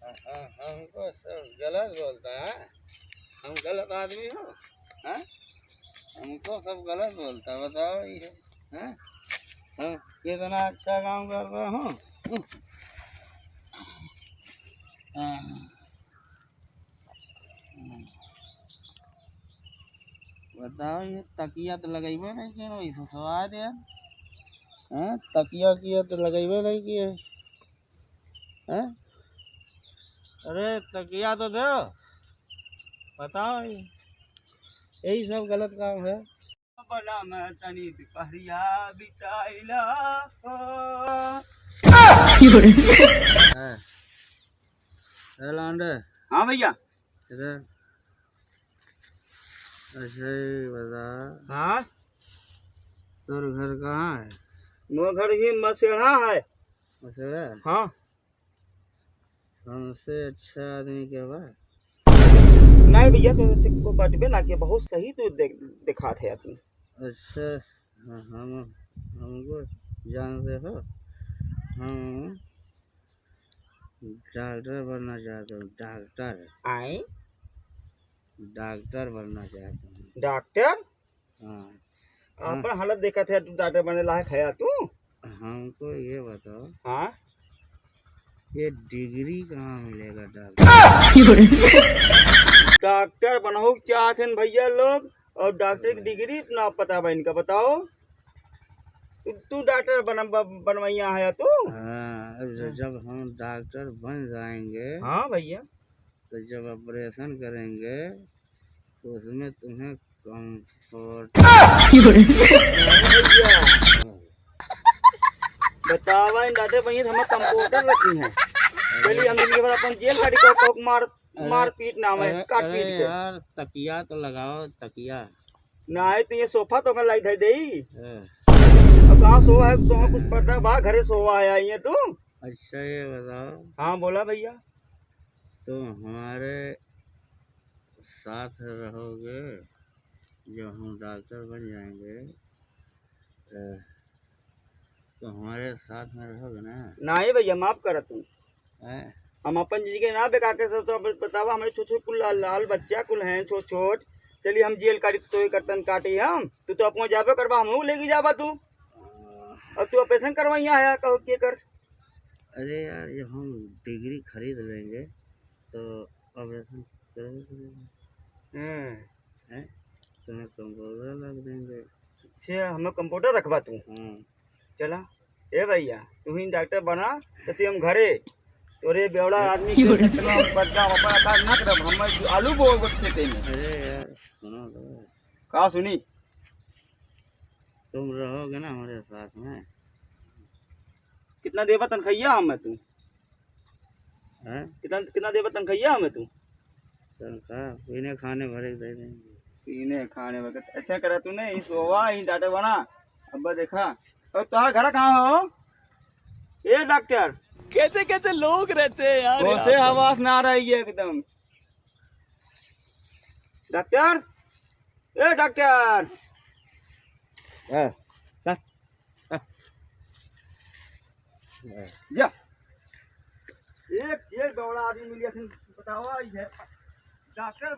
हमको सब गलत बोलता है। हम गलत आदमी हो? हैं? हमको सब गलत बोलता है, बताओ ये हैं? हम कितना अच्छा काम कर रहा हूँ। बताओ ये तकिया तो लगेबे नहीं किए वैसे स्वाद यार। हैं? तकिया किया तो लगेबे नहीं किए हैं? अरे तकिया तो दो, बताओ यही सब गलत काम है। बला मैं तनी दुपहरिया बिताइला लौंडे। हाँ भैया। इधर अच्छा ही बता। हाँ तोर घर कहाँ है? मोर घर ही मसेड़ा है। मसेड़ा? हाँ। हमसे अच्छा आदमी क्या बा? नहीं भैया तो को बटबे ना कि बहुत सही तो दिखा थे तुम। अच्छा हमको जानते हो? हम डॉक्टर बनना चाहते हूँ। डॉक्टर आए? डॉक्टर बनना चाहता हूँ। डॉक्टर? हाँ। आपका हालत देखा था तू डॉक्टर बनने लायक है तू? हमको ये बताओ। हाँ ये डिग्री कहाँ मिलेगा डॉक्टर? डॉक्टर बनहु चाहते हैं भैया लोग और डॉक्टर की डिग्री इतना पता है इनका बताओ। तू डॉक्टर बनवैया है तू? हाँ जब हम डॉक्टर बन जाएंगे। हाँ भैया। तो जब ऑपरेशन करेंगे तो उसमें तुम्हें कंफर्ट बतावा इन डॉक्टर भैया हमें कंप्यूटर रखी है। चलिए हम जिंदगी भर अपन जेल काटी मार पीट नाम है काट पीट के। यार तकिया तो लगाओ तकिया। नहीं तो ये सोफा तो मैं लाई दे अब कहाँ सोवा है तुम्हें कुछ पता बा घरे सोवा है ये तू? अच्छा ये बताओ। हाँ बोला भैया। तो हमारे साथ रहोगे जब हम डॉक्टर बन जाएंगे तो हमारे साथ में रहोगे ना? नहीं भैया माफ कर तू। हम अपन जिंदगी ना बेकार कर तो बतावा हमारे छोटे कुल लाल बच्चा कुल हैं छोट छोट। चलिए हम जेल काटी तो करतन काटी हम तू तो अपने जाबे करवा हम लेके जावा तू। अब तू ऑपरेशन करवाइया है कहो के कर। अरे यार जब हम डिग्री खरीद लेंगे तो ऑपरेशन करेंगे। तुम्हें कंप्यूटर रख देंगे। अच्छा हमें कंप्यूटर रखवा तू? चला ए भैया तू ही डॉक्टर बना तो हम घरे तोरे बेवड़ा आदमी के कितना बदला वापस ना करब हम आलू बोल बच्चे में। अरे यार सुनो तो। का सुनी? तुम रहोगे ना हमारे साथ में? कितना देवा तनखैया हमें तू? कितना देवा तनखैया हमें तू? तनख्वाह पीने खाने भरे दे देंगे। पीने खाने भरे अच्छा करा तूने इस सोवा ही डॉक्टर बना। अब देखा और तुम्हारा घर कहाँ हो? ये डॉक्टर कैसे कैसे लोग रहते हैं यार। कैसे आवाज ना आ रही है एकदम। डॉक्टर ए डॉक्टर जा एक बड़ा आदमी मिलिए बताओ डॉक्टर